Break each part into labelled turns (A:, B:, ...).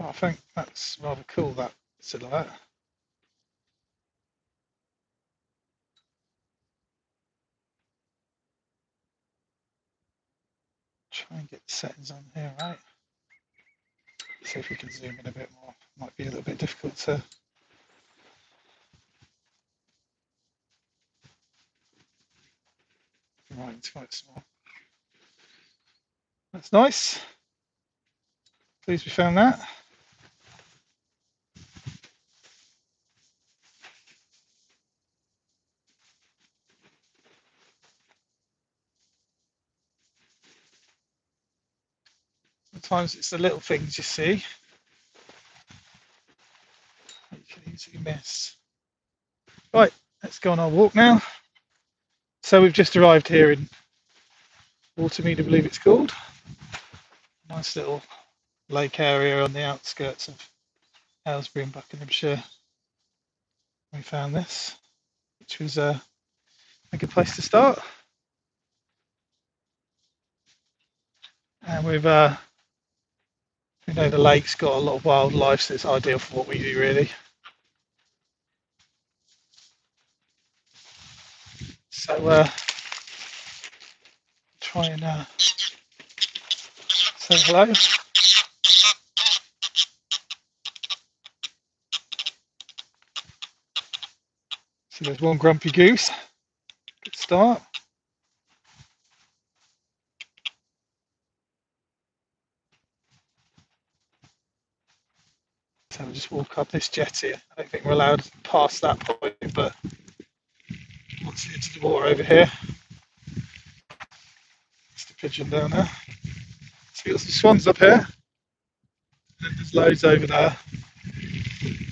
A: I think that's rather cool, that silhouette. Try and get the settings on here, right? See if we can zoom in a bit more. Might be a little bit difficult to. Right, it's quite small. That's nice. Pleased we found that. Sometimes it's the little things you see that you can easily miss. Right, let's go on our walk now. So we've just arrived here in Watermead, I believe it's called. Nice little lake area on the outskirts of Aylesbury in Buckinghamshire. We found this, which was a good place to start. And we've, you know, the lake's got a lot of wildlife, so it's ideal for what we do, really. So try and say hello. So there's one grumpy goose. Good start. So we'll just walk up this jetty. I don't think we're allowed past that point, but once into the water over here. It's the pigeon down there. So we've got some swans up here. And there's loads over there.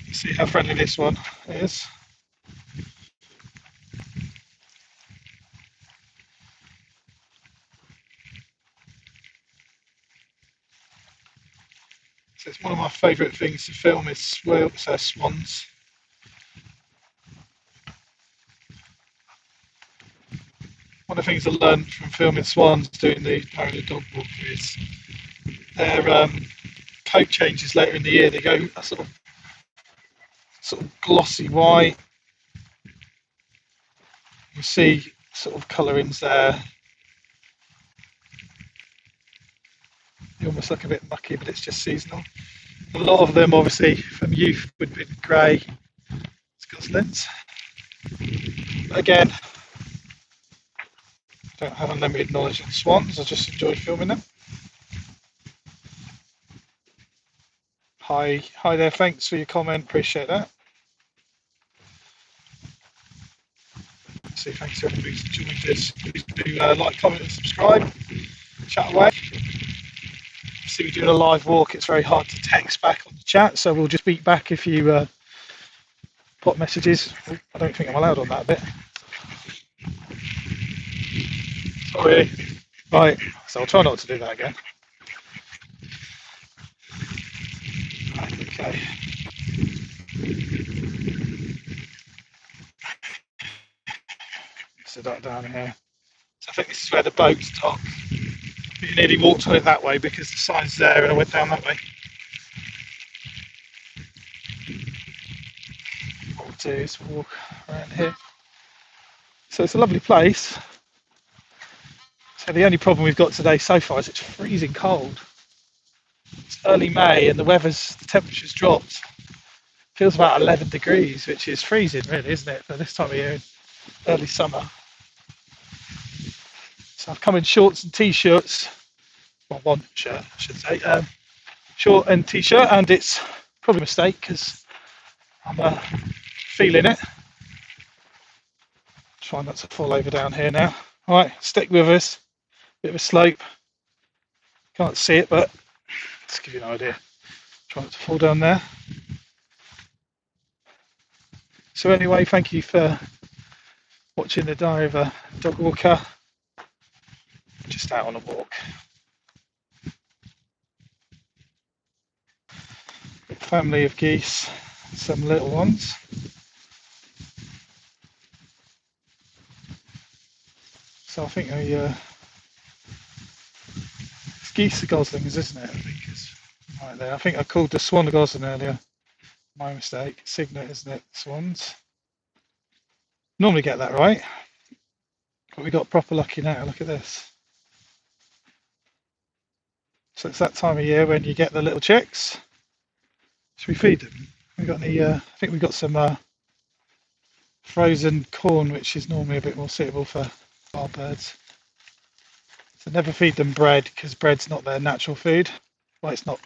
A: You see how friendly this one is. So it's one of my favourite things to film is swans. One of the things I learned from filming swans doing the parallel dog walk is their coat changes later in the year. They go a sort of glossy white. You see sort of colourings there. They almost look a bit mucky, but it's just seasonal. A lot of them, obviously, from youth would be grey goslings. But again, I don't have unlimited knowledge of swans. I just enjoy filming them. Hi there. Thanks for your comment. Appreciate that. So thanks to everybody who's joined us. Please do like, comment, and subscribe. Chat away. See, we're doing a live walk. It's very hard to text back on the chat, so we'll just beat back if you pop messages. I don't think I'm allowed on that bit. Sorry. Right, so I'll try not to do that again. Right, okay. So that down here. So I think this is where the boats dock. You nearly walked on it that way because the sign's there and I went down that way. What we'll do is walk around here. So it's a lovely place. So the only problem we've got today so far is it's freezing cold. It's early May and the temperature's dropped. Feels about 11 degrees, which is freezing really, isn't it, for this time of year in early summer. So I've come in shorts and t-shirts. Well, one shirt, I should say. Short and t-shirt, and it's probably a mistake because I'm feeling it. Try not to fall over down here now. All right, stick with us. Bit of a slope. Can't see it, but let's give you an idea. Try not to fall down there. So anyway, thank you for watching the Diary of a Dog Walker. Just out on a walk. Family of geese, some little ones. So I think it's geese are goslings, isn't it? I think is Right there. I think I called the swan a goslin earlier. My mistake. Cygnet, isn't it? Swans. Normally get that right, but we got proper lucky now. Look at this. So it's that time of year when you get the little chicks. Should we feed them? We got any? I think we got some frozen corn, which is normally a bit more suitable for our birds. So never feed them bread because bread's not their natural food. Well, it's not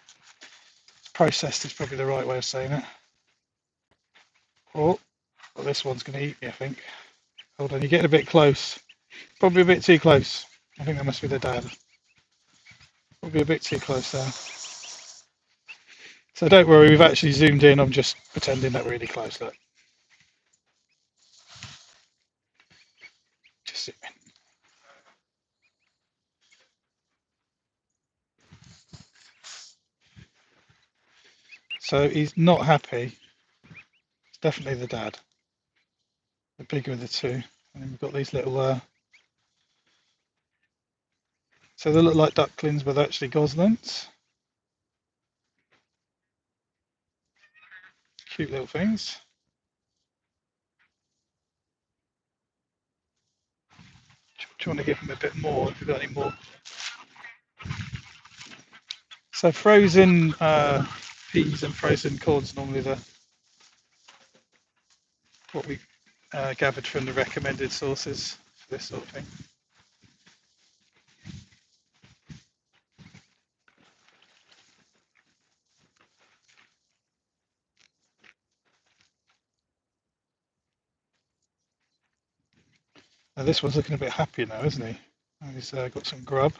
A: processed. Is probably the right way of saying it. Oh, well, this one's going to eat me, I think. Hold on, you're getting a bit close. Probably a bit too close. I think that must be the dad. Probably a bit too close there. So don't worry, we've actually zoomed in. I'm just pretending that really close. Look. Just zoom in. So he's not happy. It's definitely the dad. The bigger of the two. And then we've got these little... so they look like ducklings, but they're actually goslings. Cute little things. Do you want to give them a bit more if we've got any more? So frozen peas and frozen corn's normally what we gathered from the recommended sources for this sort of thing. Now this one's looking a bit happier now, isn't he? He's got some grub.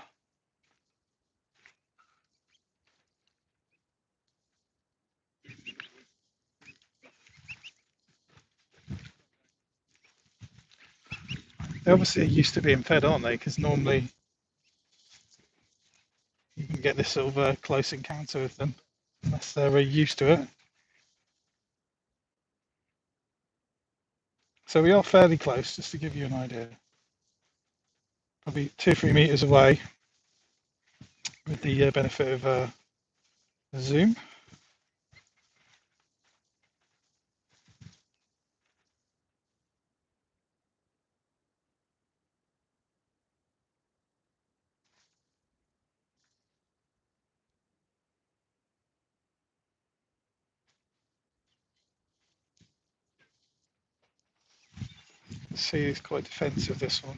A: They obviously are used to being fed, aren't they? Because normally you can get this sort of close encounter with them unless they're very used to it. So we are fairly close, just to give you an idea. Probably 2-3 meters away with the benefit of a zoom. See, it's quite defensive, this one.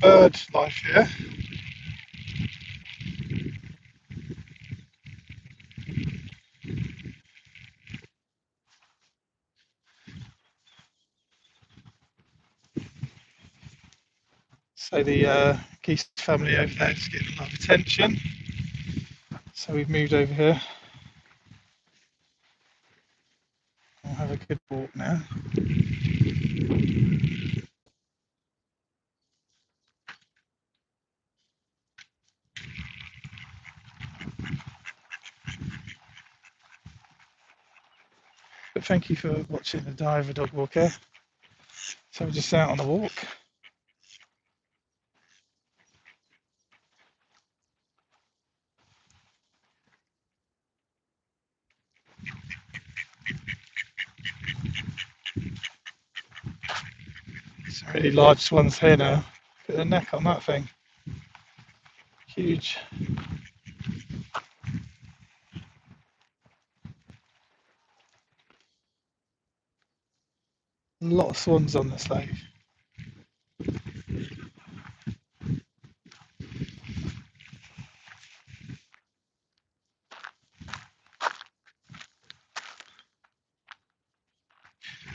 A: Bird life here. So the geese family over there is getting a lot of attention. So we've moved over here. We'll have a good walk now. but thank you for watching the Diary of a Dog Walker. So we're just out on a walk. Some really large ones here now. Look at the neck on that thing. Huge. A lot of swans on this lake.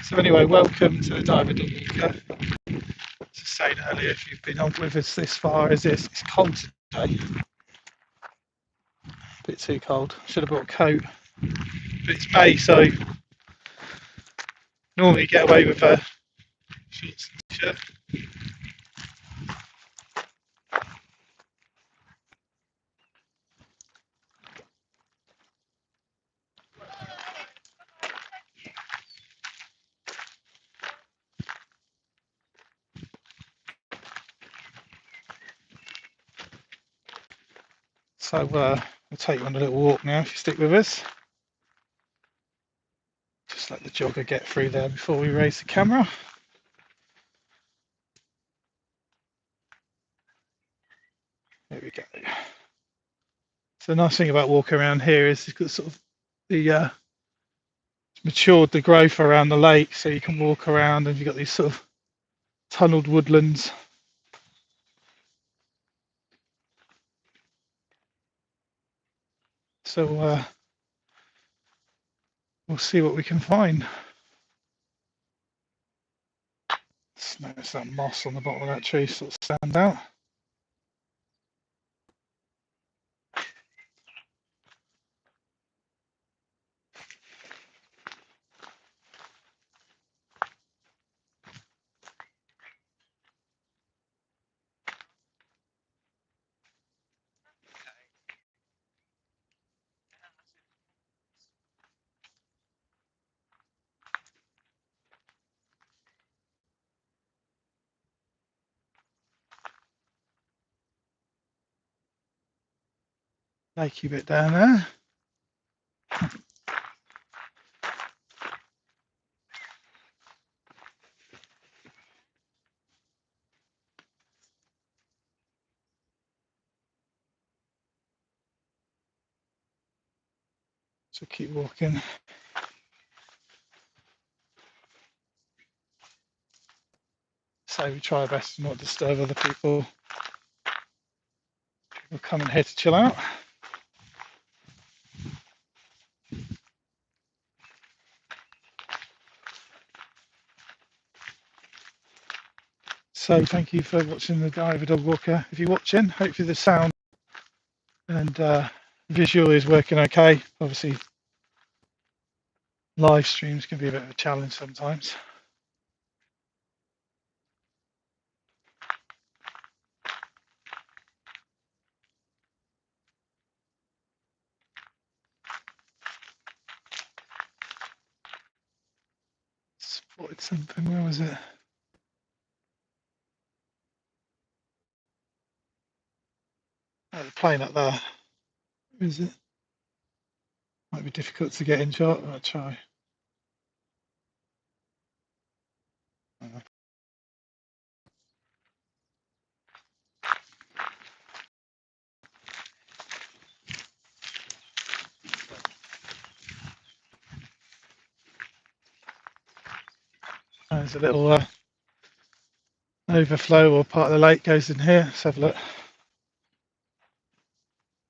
A: So anyway, welcome to the Diary of a Dog Walker. As I said earlier, if you've been on with us this far, it's cold today. A bit too cold. Should have brought a coat. But it's May, so normally you get away with shorts and t-shirt. So we'll take you on a little walk now if you stick with us. Just let the jogger get through there before we raise the camera. There we go. So the nice thing about walking around here is it's got sort of the matured the growth around the lake, so you can walk around and you've got these sort of tunneled woodlands. So we'll see what we can find. Just notice that moss on the bottom of that tree sort of stand out. Lakey bit down there. So keep walking. So we try our best to not disturb other people. People coming here to chill out. So thank you for watching the Diary of a Dog Walker. If you're watching, hopefully the sound and visual is working okay. Obviously, live streams can be a bit of a challenge sometimes. Spotted something, where was it? Oh, the plane up there. Where is it? Might be difficult to get in shot. I'll try. There's a little overflow or part of the lake goes in here. Let's have a look.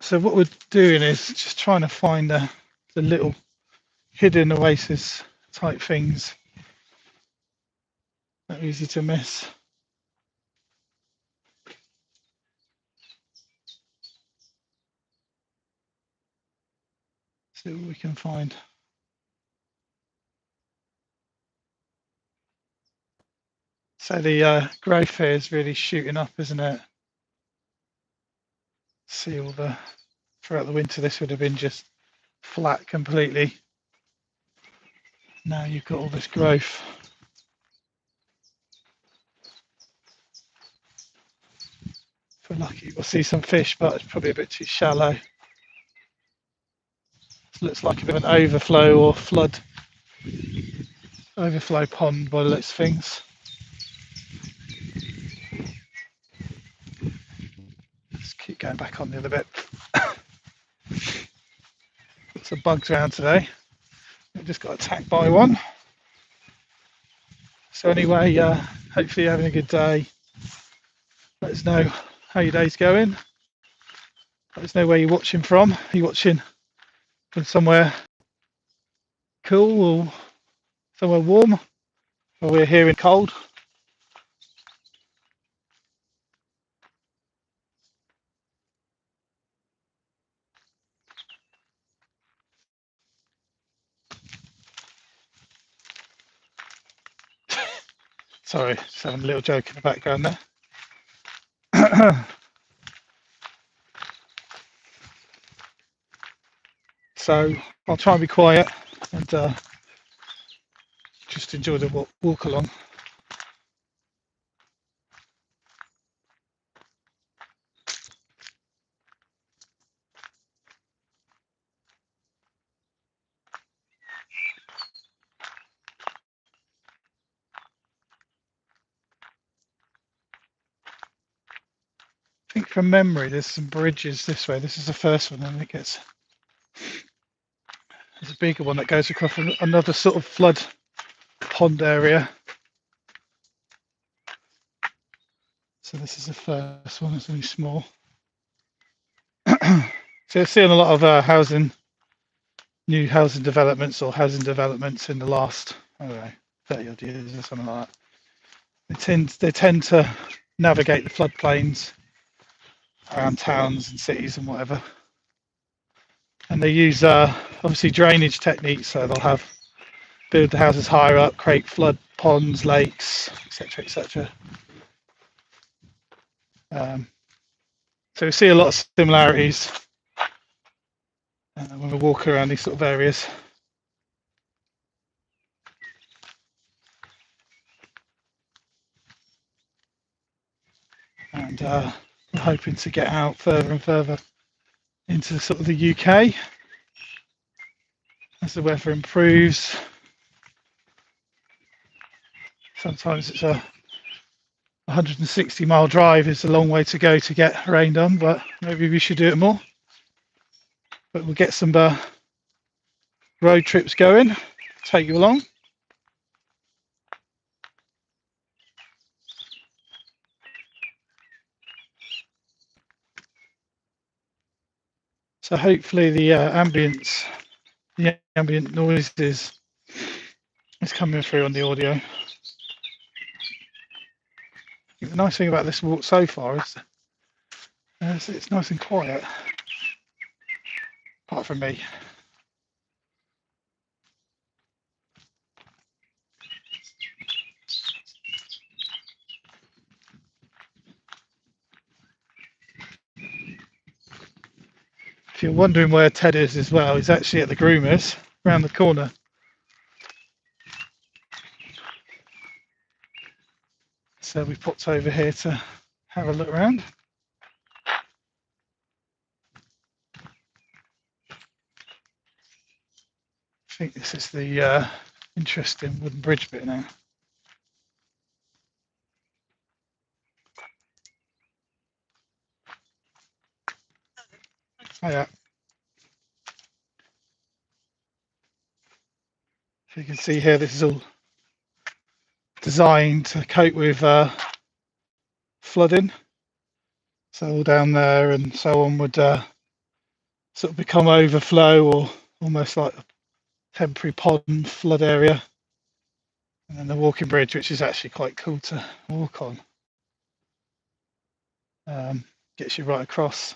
A: So what we're doing is just trying to find the little hidden oasis type things that are easy to miss. See what we can find. So the growth here is really shooting up, isn't it? See all the, throughout the winter this would have been just flat completely. Now you've got all this growth. If we're lucky, we'll see some fish, but it's probably a bit too shallow. It looks like a bit of an overflow or overflow pond by the looks of things. Let's keep going back on the other bit. Got some bugs around today. We just got attacked by one. So anyway, hopefully you're having a good day. Let us know how your day's going. Let us know where you're watching from. Are you watching from somewhere cool or somewhere warm? Or we're here in cold? Sorry, just having a little joke in the background there. So I'll try and be quiet and just enjoy the walk along. I think from memory there's some bridges this way. This is the first one, and there's a bigger one that goes across another sort of flood pond area. So this is the first one. It's only small. So you're seeing a lot of new housing developments or housing developments in the last, I don't know, 30 odd years or something like that. They tend to navigate the floodplains around towns and cities and whatever. And they use obviously drainage techniques, so they'll build the houses higher up, create flood ponds, lakes, etc., etc. So we see a lot of similarities when we walk around these sort of areas. And we're hoping to get out further and further into sort of the UK as the weather improves. Sometimes it's a 160-mile drive is a long way to go to get rained on, but maybe we should do it more. But we'll get some road trips going, take you along. So hopefully the ambient noises is coming through on the audio. I think the nice thing about this walk so far is it's nice and quiet, apart from me. If you're wondering where Ted is as well, he's actually at the groomers around the corner. So we popped over here to have a look around. I think this is the interesting wooden bridge bit now. Oh yeah. So you can see here, this is all designed to cope with flooding. So all down there and so on would sort of become overflow or almost like a temporary pond flood area. And then the walking bridge, which is actually quite cool to walk on, gets you right across.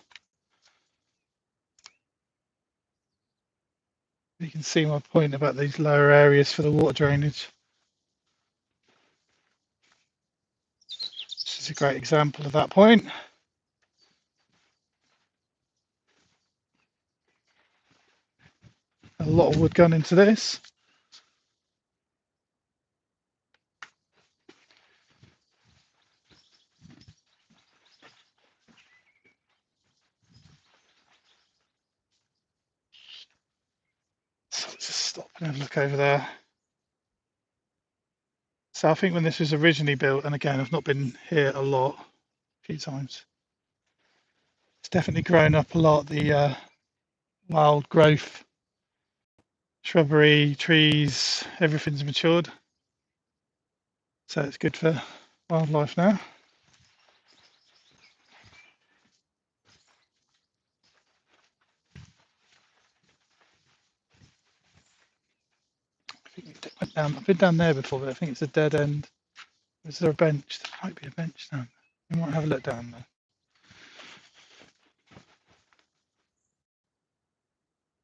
A: You can see my point about these lower areas for the water drainage. This is a great example of that point. A lot of wood gone into this. stop and have a look over there. So I think when this was originally built, and again, I've not been here a lot, a few times, it's definitely grown up a lot. The wild growth, shrubbery, trees, everything's matured. So it's good for wildlife now. I think we went down. I've been down there before, but I think it's a dead end. Is there a bench? There might be a bench down there. We might have a look down there.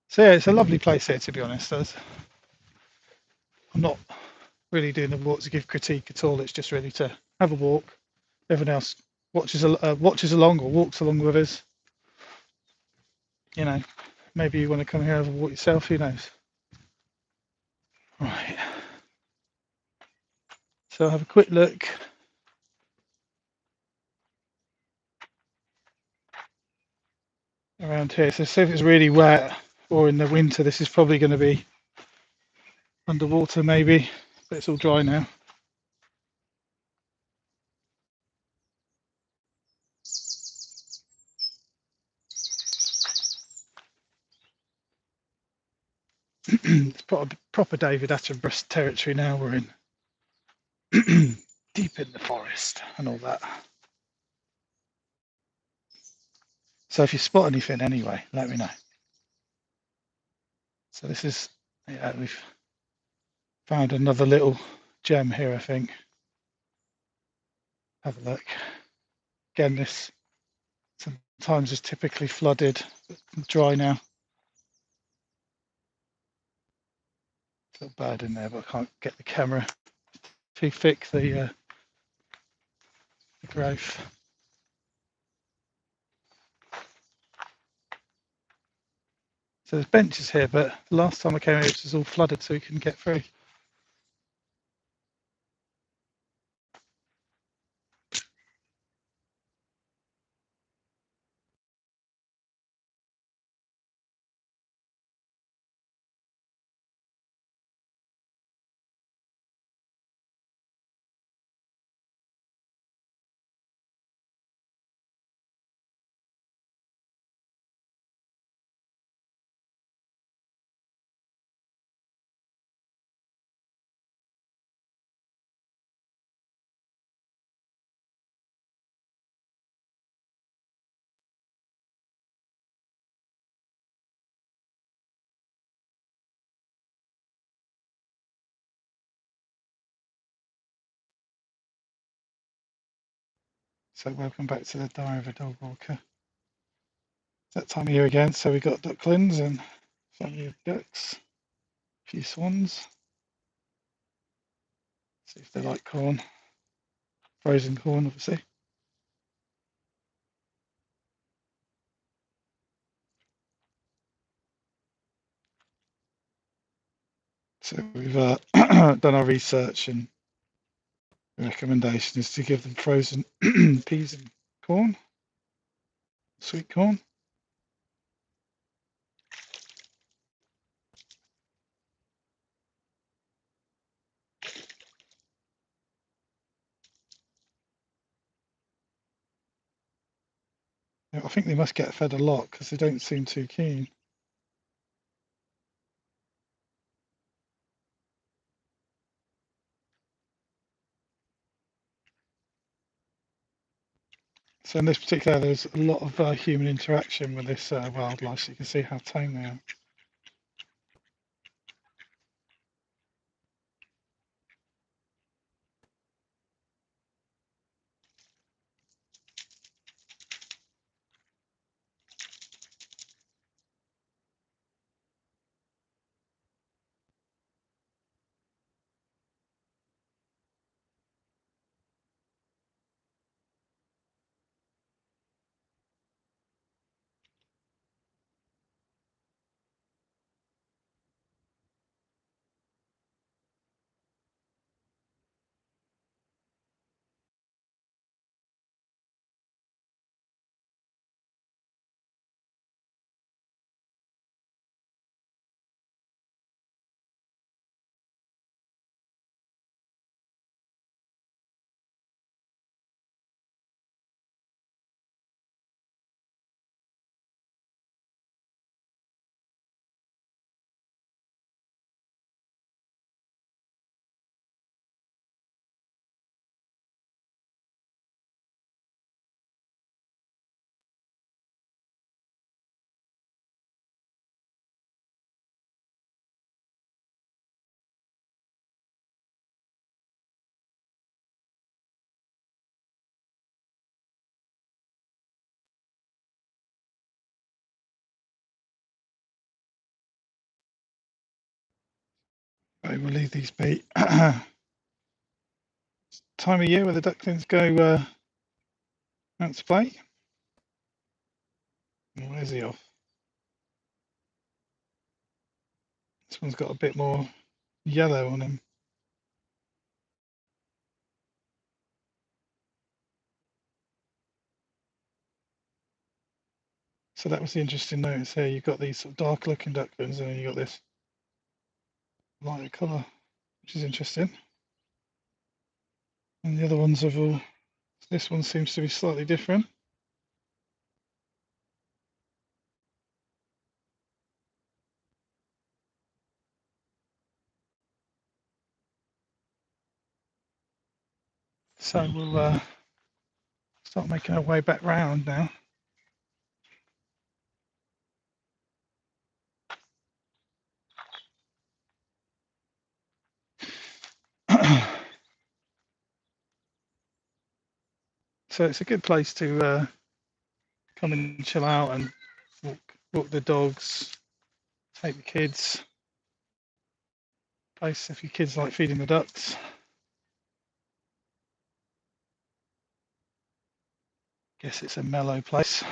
A: So yeah, it's a lovely place here, to be honest. I'm not really doing the walk to give critique at all. It's just really to have a walk. Everyone else watches along or walks along with us. You know, maybe you want to come here and have a walk yourself. Who knows? Right. So I'll have a quick look around here. So if it's really wet or in the winter, this is probably going to be underwater maybe, but it's all dry now. It's proper David Attenborough territory now we're in. Deep in the forest and all that. So if you spot anything anyway, let me know. So this is, yeah, we've found another little gem here, I think. Have a look. Again, this sometimes is typically flooded, but dry now. It's a little bird in there, but I can't get the camera. Too thick, the growth. So there's benches here, but the last time I came here, it was all flooded, so we couldn't get through. So welcome back to the Diary of a Dog Walker. It's that time of year again, so we've got ducklings and family of ducks, a few swans. See if they like corn, frozen corn, obviously. So we've done our research, and the recommendation is to give them frozen peas and corn, sweet corn. I think they must get fed a lot because they don't seem too keen. So in this particular, there's a lot of human interaction with this wildlife, so you can see how tame they are. So we'll leave these be. Time of year where the ducklings go out to play. Where's he off? This one's got a bit more yellow on him. So that was the interesting notice here. You've got these sort of dark looking ducklings and then you've got this lighter colour, which is interesting. And the other ones have all, this one seems to be slightly different. So we'll start making our way back round now. So it's a good place to come and chill out and walk the dogs, take the kids. Place if your kids like feeding the ducks. Guess it's a mellow place.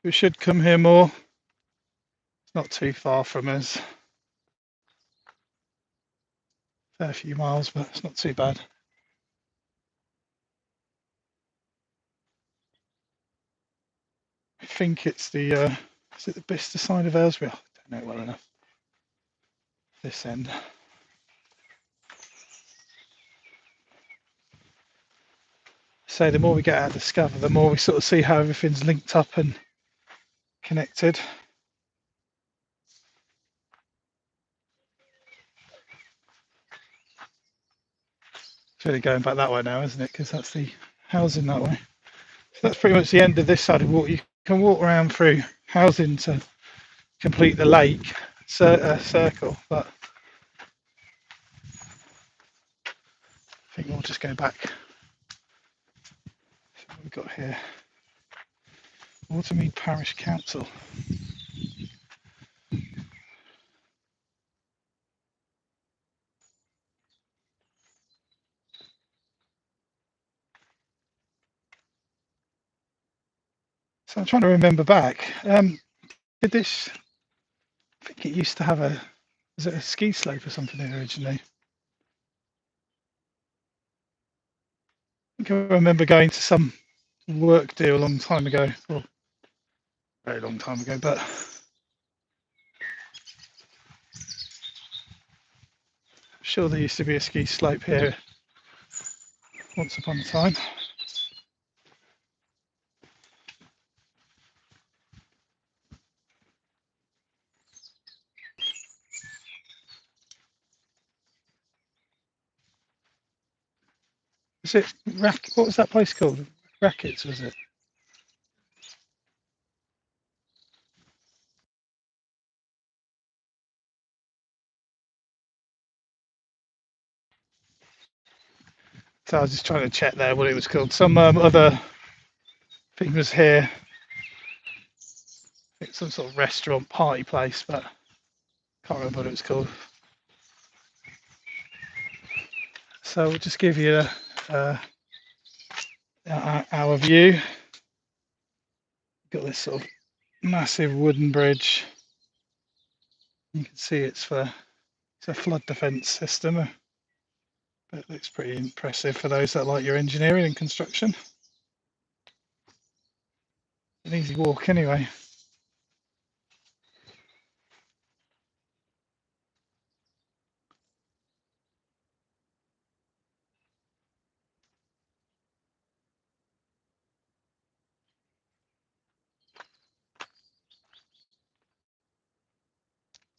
A: We should come here more. It's not too far from us. Fair few miles, but it's not too bad. I think it's the is it the Bicester side of Aylesbury? I don't know well enough. This end. So the more we get out of Discover, the more we sort of see how everything's linked up and connected. It's really going back that way now, isn't it? Because that's the housing that way. So that's pretty much the end of this side of water. You can walk around through housing to complete the lake circle, but I think we'll just go back. So what we've got here, Watermead Parish Council. So I'm trying to remember back. Did this? I think it used to have was it a ski slope or something originally? I think I remember going to some work do a long time ago, or very long time ago, but I'm sure there used to be a ski slope here once upon a time. Was it what was that place called? Rackets, was it? So I was just trying to check there what it was called. Some other thing was here. It's some sort of restaurant party place, but can't remember what it was called. So we'll just give you our view. Got this sort of massive wooden bridge. You can see it's a flood defence system. But it looks pretty impressive for those that like your engineering and construction. An easy walk anyway.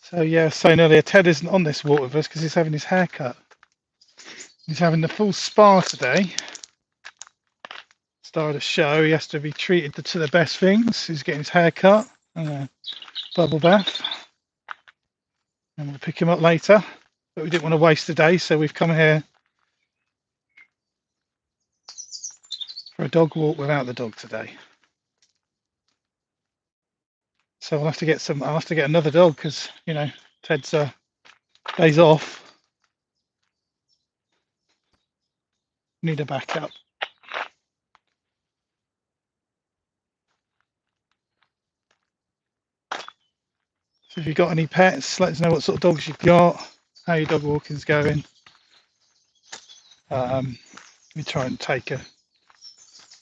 A: So yeah, I was saying earlier, Ted isn't on this walk with us because he's having his hair cut. He's having the full spa today. Start of the show, he has to be treated to the best things. He's getting his hair cut and a bubble bath. And we'll pick him up later. But we didn't want to waste the day, so we've come here for a dog walk without the dog today. So I'll have to get another dog because, you know, Ted's days off. Need a backup. So if you've got any pets, let us know what sort of dogs you've got, how your dog walking's going. We try and take a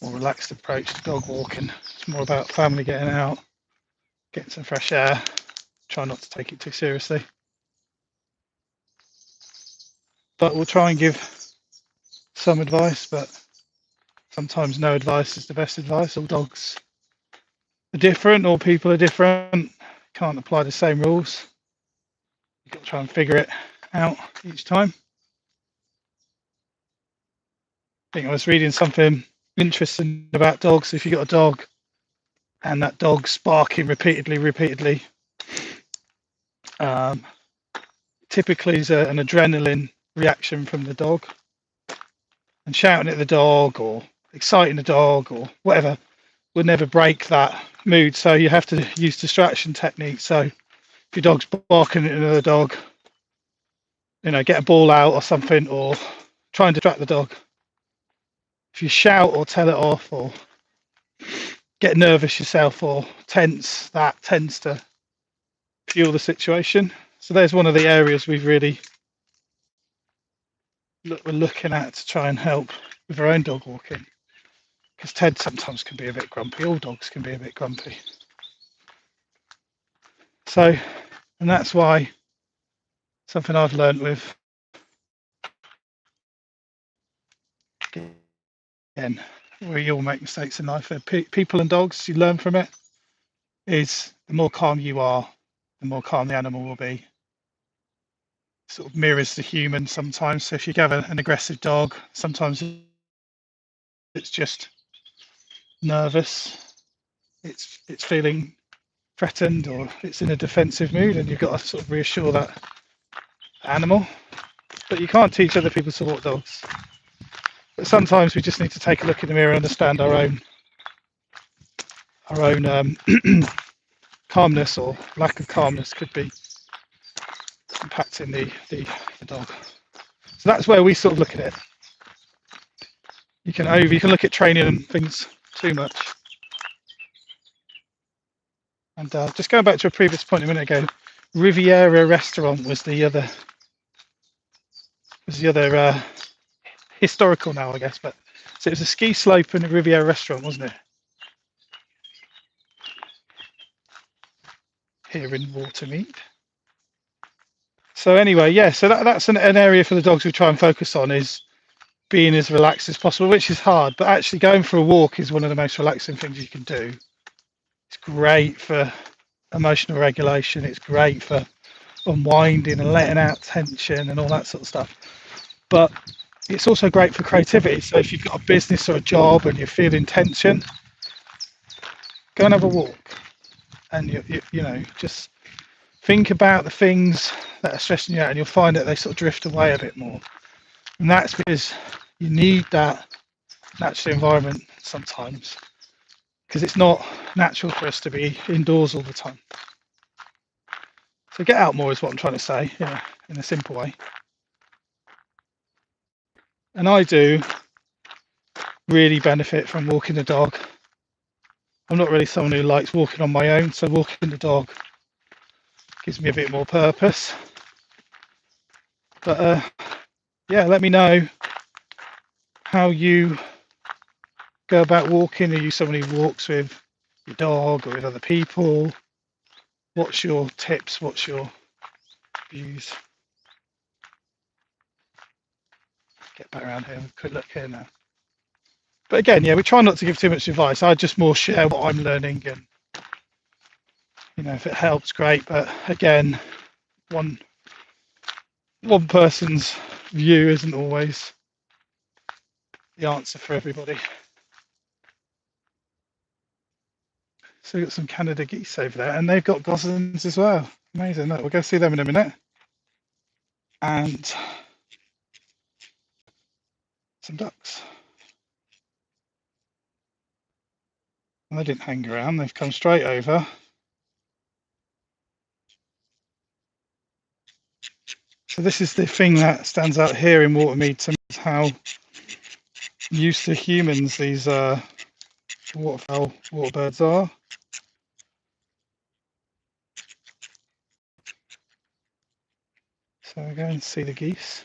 A: more relaxed approach to dog walking. It's more about family getting out, getting some fresh air. Try not to take it too seriously. But we'll try and give some advice, but sometimes no advice is the best advice. All dogs are different, all people are different. Can't apply the same rules. You've got to try and figure it out each time. I think I was reading something interesting about dogs. If you've got a dog and that dog's barking repeatedly, typically is an adrenaline reaction from the dog, and shouting at the dog or exciting the dog or whatever would never break that mood. So you have to use distraction techniques. So if your dog's barking at another dog, you know, get a ball out or something, or try and distract the dog. If you shout or tell it off or get nervous yourself or tense, that tends to fuel the situation. So there's one of the areas we've really we're looking at to try and help with our own dog walking, because Ted sometimes can be a bit grumpy. All dogs can be a bit grumpy. So, and that's why something I've learned with, again, we all make mistakes in life. People and dogs, you learn from it, is the more calm you are, the more calm the animal will be. Sort of mirrors the human sometimes. So if you have an aggressive dog, sometimes it's just nervous, it's feeling threatened, or it's in a defensive mood, and you've got to sort of reassure that animal. But you can't teach other people to walk dogs. But sometimes we just need to take a look in the mirror and understand our own calmness or lack of calmness could be impacting the dog. So that's where we sort of look at it. You can look at training and things too much. And just going back to a previous point a minute ago, Riviera restaurant was the other historical now, I guess. But so it was a ski slope and a Riviera restaurant, wasn't it? Here in Watermead. So anyway, yeah, so that's an area for the dogs we try and focus on, is being as relaxed as possible, which is hard, but actually going for a walk is one of the most relaxing things you can do. It's great for emotional regulation. It's great for unwinding and letting out tension and all that sort of stuff. But it's also great for creativity. So if you've got a business or a job and you're feeling tension, go and have a walk, and you know, just think about the things that are stressing you out, and you'll find that they sort of drift away a bit more. And that's because you need that natural environment sometimes, because it's not natural for us to be indoors all the time. So get out more is what I'm trying to say, yeah, in a simple way. And I do really benefit from walking the dog. I'm not really someone who likes walking on my own, so walking the dog gives me a bit more purpose. But yeah, let me know how you go about walking. Are you someone who walks with your dog or with other people? What's your tips? What's your views? Get back around here and quick look here now. But again, yeah, we try not to give too much advice. I just more share what I'm learning, and you know, if it helps, great. But again, one person's view isn't always the answer for everybody. So we've got some Canada geese over there, and they've got goslings as well. Amazing. Look, we'll go see them in a minute. And some ducks. And they didn't hang around, they've come straight over. So this is the thing that stands out here in Watermead to me, is how used to humans these waterfowl, waterbirds are. So we go and see the geese.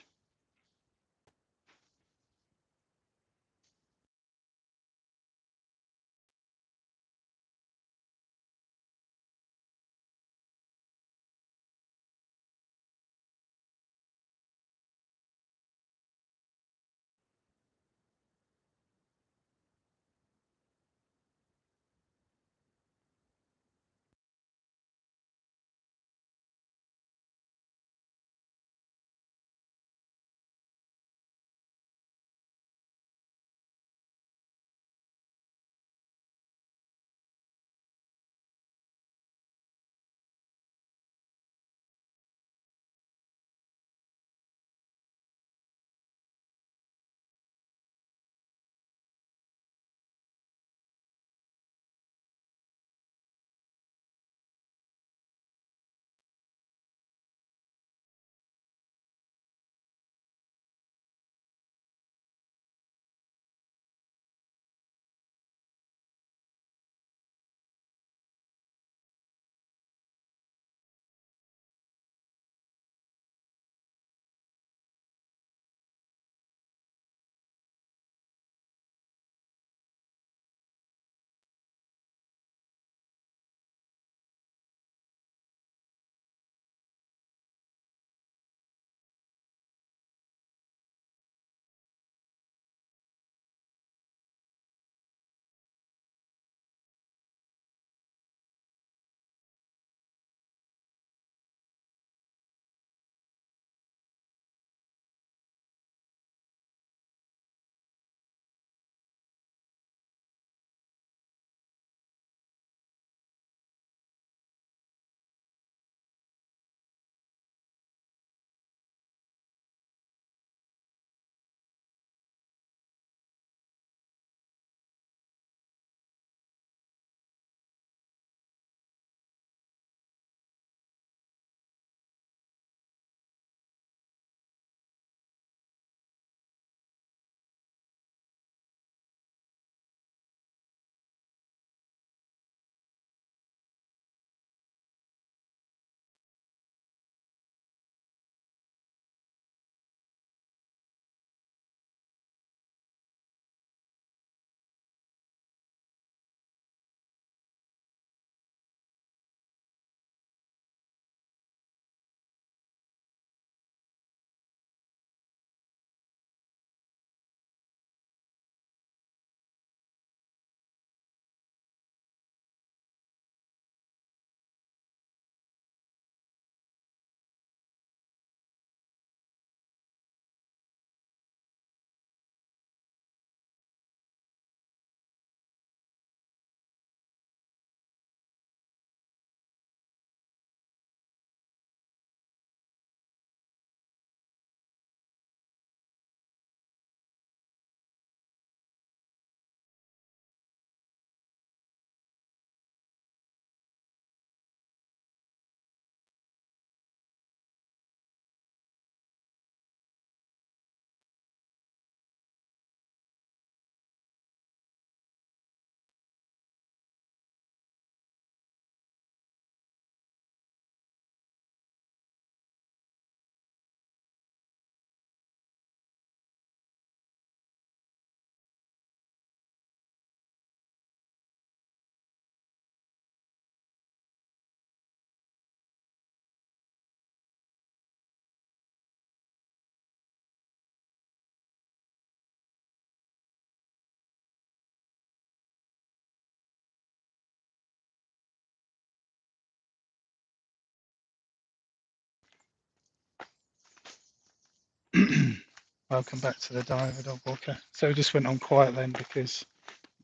A: Welcome back to the Diver Dog Walker. So we just went on quiet then because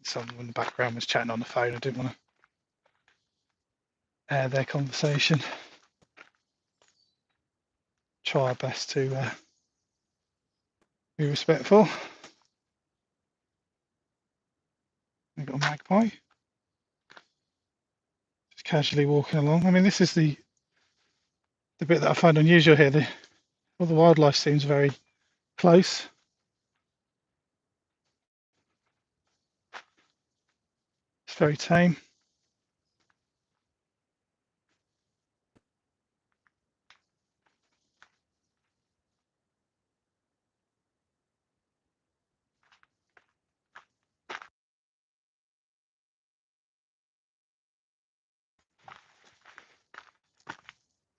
A: someone in the background was chatting on the phone. I didn't want to air their conversation. Try our best to be respectful. We've got a magpie. casually walking along. I mean, this is the bit that I find unusual here. All the wildlife seems very close. It's very tame.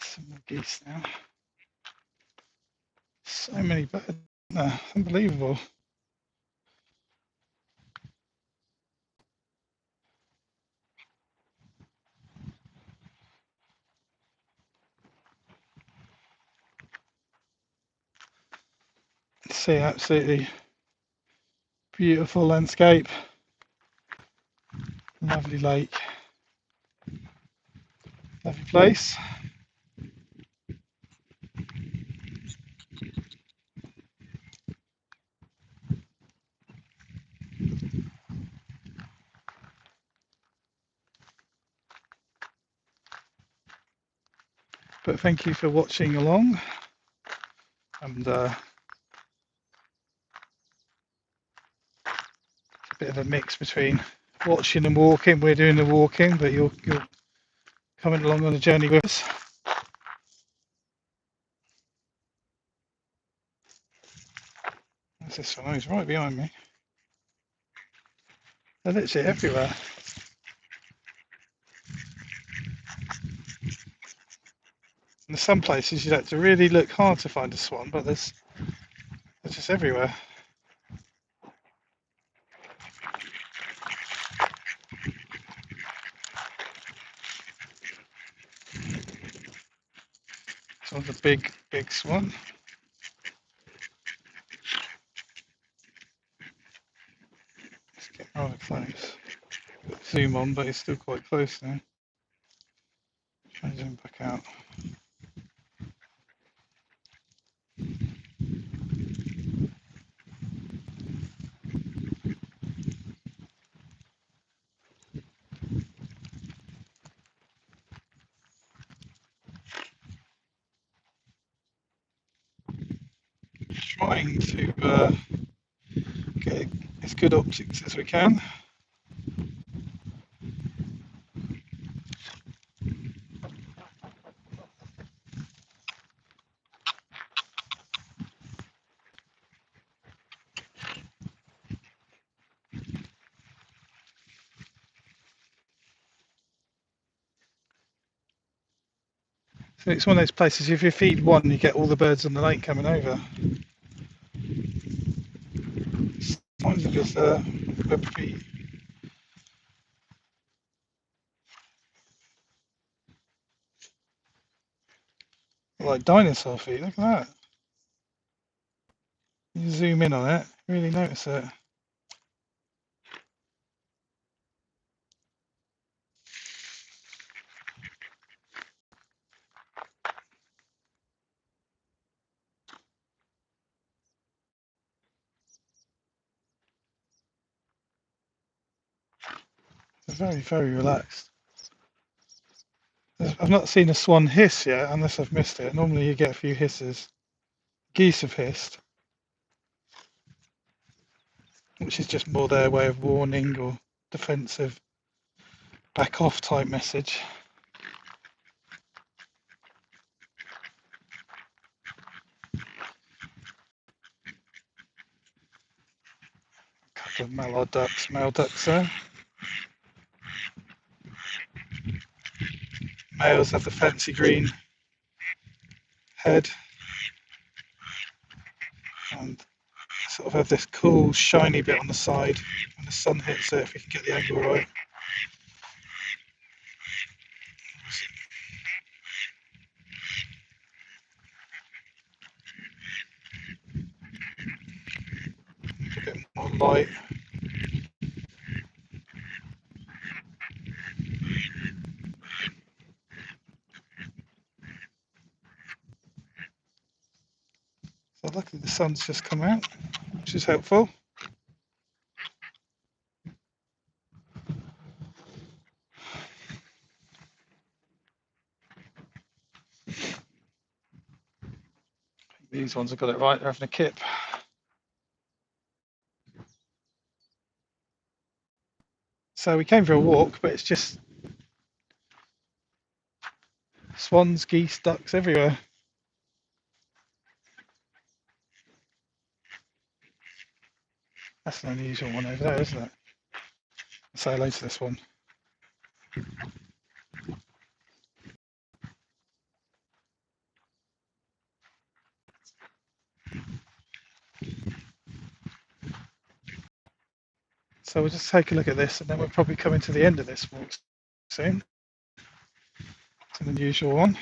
A: Some more geese now. So many birds. Unbelievable. See, absolutely beautiful landscape. Lovely lake. Lovely place. But thank you for watching along, and a bit of a mix between watching and walking. We're doing the walking, but you're coming along on the journey with us. What's this one? Oh, he's right behind me. They're literally everywhere. In some places you'd have to really look hard to find a swan, but they're just everywhere. This one's a big swan. Let's get rather close. Zoom on, but it's still quite close now. Try and zoom back out. Trying to get as good optics as we can. So it's one of those places, if you feed one, you get all the birds on the lake coming over. Sometimes because web feet. Like dinosaur feet, look at that. You zoom in on it, really notice it. They're very, very relaxed. I've not seen a swan hiss yet, unless I've missed it. Normally you get a few hisses. Geese have hissed, which is just more their way of warning or defensive, back off type message. A couple of male ducks there. Males have the fancy green head and sort of have this cool shiny bit on the side when the sun hits it, if we can get the angle right. A bit more light. So luckily the sun's just come out, which is helpful. These ones have got it right, they're having a kip. So we came for a walk, but it's just swans, geese, ducks everywhere. That's an unusual one over there, isn't it? I'll say hello to this one. So we'll just take a look at this, and then we'll probably come into the end of this walk soon. It's an unusual one.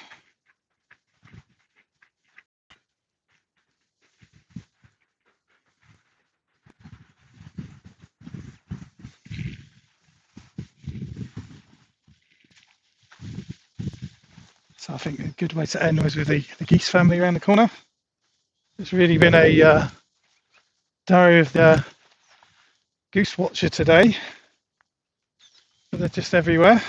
A: So I think a good way to end was with the geese family around the corner. It's really been a diary of the goose watcher today. But they're just everywhere.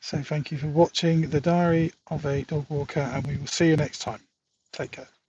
A: So thank you for watching the diary of a dog walker, and we will see you next time. Take care.